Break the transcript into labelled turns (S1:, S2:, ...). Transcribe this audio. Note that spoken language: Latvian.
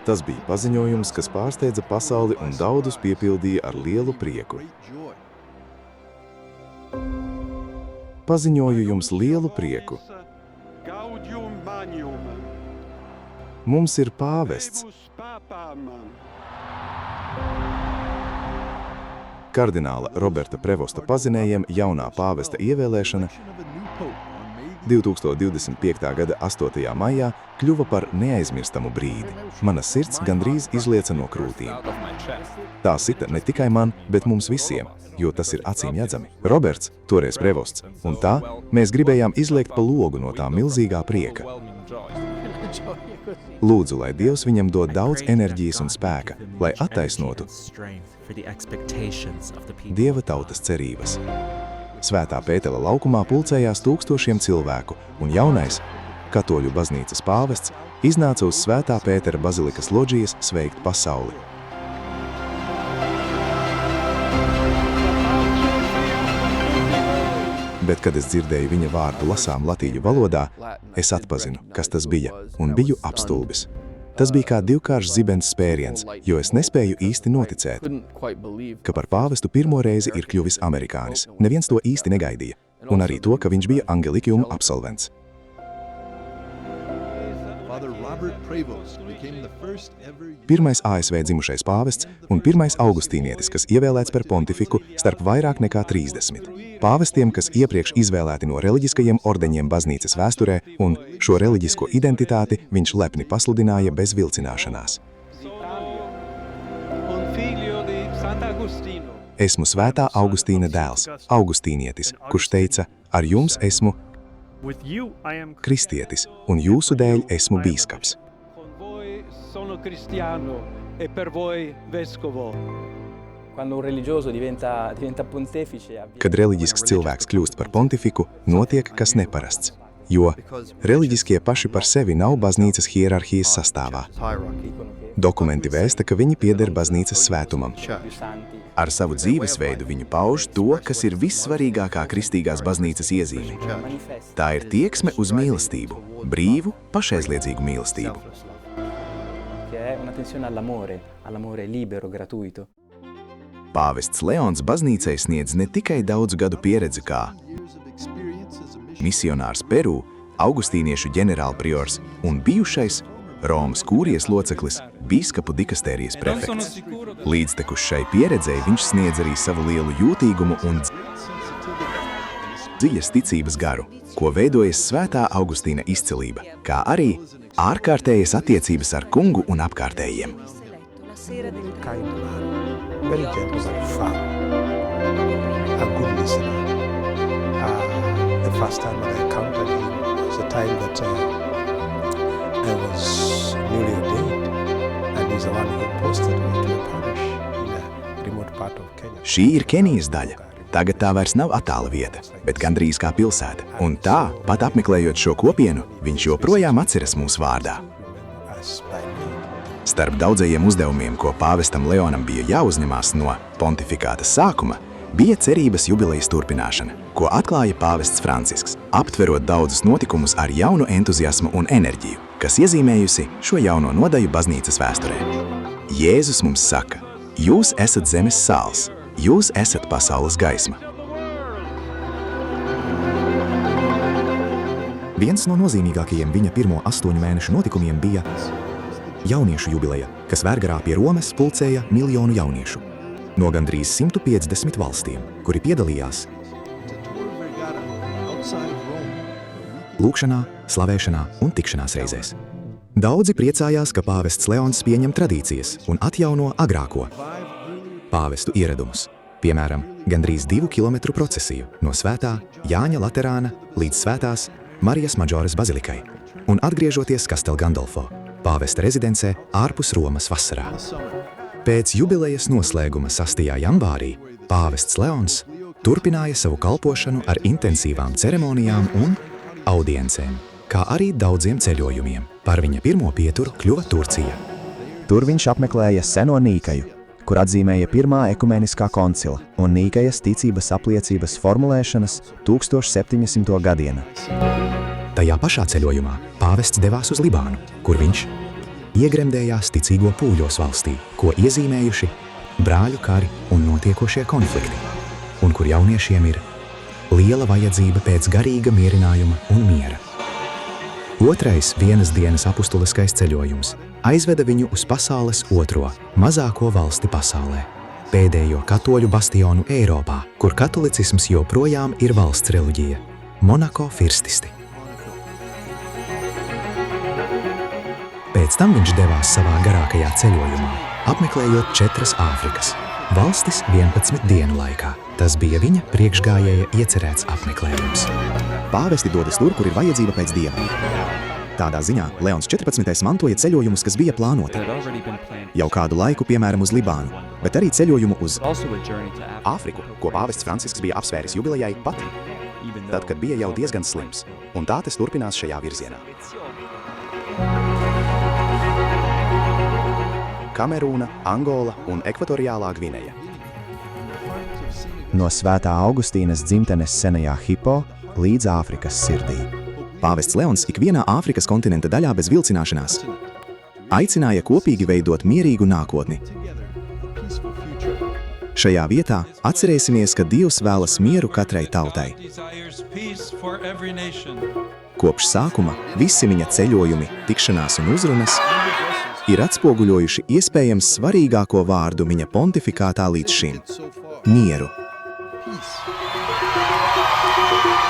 S1: Tas bija paziņojums, kas pārsteidza pasauli un daudzus piepildīja ar lielu prieku. Paziņoju jums lielu prieku. Mums ir pāvests. Kardināla Roberta Prevosta pazinējiem jaunā pāvesta ievēlēšana 2025. gada 8. maijā kļuva par neaizmirstamu brīdi. Mana sirds gandrīz izlieca no krūtīm. Tā sita ne tikai man, bet mums visiem, jo tas ir acīmredzami. Roberts, toreiz Prevosts, un tā mēs gribējām izliekt pa logu no tā milzīgā prieka. Lūdzu, lai Dievs viņam dod daudz enerģijas un spēka, lai attaisnotu Dieva tautas cerības. Svētā Pētera laukumā pulcējās tūkstošiem cilvēku, un jaunais, katoļu baznīcas pāvests, iznāca uz Svētā Pētera bazilikas loģijas sveikt pasauli. Bet, kad es dzirdēju viņa vārdu lasām latīņu valodā, es atpazinu, kas tas bija, un biju apstulbis. Tas bija kā divkāršs zibens spēriens, jo es nespēju īsti noticēt, ka par pāvestu pirmo reizi ir kļuvis amerikānis. Neviens to īsti negaidīja, un arī to, ka viņš bija Angelikiuma absolvents. Pirmais ASV dzimušais pāvests un pirmais augustīnietis, kas ievēlēts par pontifiku starp vairāk nekā 30 pāvestiem, kas iepriekš izvēlēti no reliģiskajiem ordeņiem baznīcas vēsturē, un šo reliģisko identitāti viņš lepni pasludināja bez vilcināšanās. Esmu svētā Augustīna dēls, augustīnietis, kurš teica, ar jums esmu kristietis, un jūsu dēļ esmu bīskaps. Kad reliģisks cilvēks kļūst par pontifiku, notiek kas neparasts, jo reliģiskie paši par sevi nav baznīcas hierarhijas sastāvā. Dokumenti vēsta, ka viņi pieder baznīcas svētumam. Ar savu dzīvesveidu viņi pauž to, kas ir vissvarīgākā kristīgās baznīcas iezīme. Tā ir tieksme uz mīlestību, brīvu, pašaizliedzīgu mīlestību. Pāvests Leons baznīcai sniedz ne tikai daudzu gadu pieredzi kā misionārs Peru, augustīniešu ģenerālpriors un bijušais Romas kūrijas loceklis, bīskapu dikastērijas prefekts. Līdztekus šai pieredzei viņš sniedz arī savu lielu jūtīgumu un dziļas ticības garu, ko veidojas svētā Augustīna izcilība, kā arī ārkārtējas attiecības ar kungu un apkārtējiem.
S2: I was newly ordained, and he's the one who posted me to a parish in a remote part of Kenya.
S1: Šī ir Kenijas daļa. Tagad tā vairs nav attāla vieta, bet gandrīz kā pilsēta. Un tā, pat apmeklējot šo kopienu, viņš joprojām atceras mūsu vārdā. Starp daudzajiem uzdevumiem, ko pāvestam Leonam bija jāuzņemās no pontifikāta sākuma, bija cerības jubilejas turpināšana, ko atklāja pāvests Francisks, aptverot daudzus notikumus ar jaunu entuziasmu un enerģiju, kas iezīmējusi šo jauno nodaļu baznīcas vēsturē. Jēzus mums saka, jūs esat zemes sāls, jūs esat pasaules gaisma.
S3: Viens no nozīmīgākajiem viņa pirmo 8 mēnešu notikumiem bija jauniešu jubileja, kas Vērgarā pie Romas pulcēja 1 miljonu jauniešu no gandrīz 150 valstīm, kuri piedalījās lūkšanā, slavēšanā un tikšanās reizēs. Daudzi priecājās, ka pāvests Leons pieņem tradīcijas un atjauno agrāko pāvestu ieradumus, piemēram, gandrīz 2 kilometru procesiju no svētā Jāņa Laterāna līdz svētās Marijas Maģoras bazilikai un atgriežoties Castel Gandolfo, pāvesta rezidencē ārpus Romas vasarā. Pēc jubilejas noslēguma 6. janvārī pāvests Leons turpināja savu kalpošanu ar intensīvām ceremonijām un audiencēm, kā arī daudziem ceļojumiem. Par viņa pirmo pieturu kļuva Turcija.
S4: Tur viņš apmeklēja seno Nīkaju, kur atzīmēja pirmā ekumeniskā koncila un Nīkajas ticības apliecības formulēšanas 1700. gadiena.
S3: Tajā pašā ceļojumā pāvests devās uz Libānu, kur viņš iegremdējās ticīgo pūļos valstī, ko iezīmējuši brāļu kari un notiekošie konflikti, un kur jauniešiem ir liela vajadzība pēc garīga mierinājuma un miera. Otrais vienas dienas apustuliskais ceļojums aizveda viņu uz pasaules otro, mazāko valsti pasaulē, pēdējo katoļu bastionu Eiropā, kur katolicisms joprojām ir valsts reliģija – Monako firstisti. Pēc tam viņš devās savā garākajā ceļojumā, apmeklējot 4 Āfrikas valstis 11 dienu laikā. Tas bija viņa priekšgājēja iecerēts apmeklējums.
S4: Pāvesti dodas tur, kur ir vajadzība pēc Dieva. Tādā ziņā Leons 14. mantoja ceļojumus, kas bija plānoti jau kādu laiku, piemēram, uz Libānu, bet arī ceļojumu uz Āfriku, ko pāvests Francisks bija apsvēris jubilejai pat, tad, kad bija jau diezgan slims, un tā tas turpinās šajā virzienā. Kamerūna, Angola un Ekvatoriālā Gvineja. No Svētā Augustīnas dzimtenes senajā Hipo līdz Āfrikas sirdī. Pāvests Leons ikvienā Āfrikas kontinenta daļā bez vilcināšanās aicināja kopīgi veidot mierīgu nākotni. Šajā vietā atcerēsimies, ka Dievs vēlas mieru katrai tautai. Kopš sākuma visi viņa ceļojumi, tikšanās un uzrunas ir atspoguļojuši iespējams svarīgāko vārdu viņa pontifikātā līdz šim – mieru.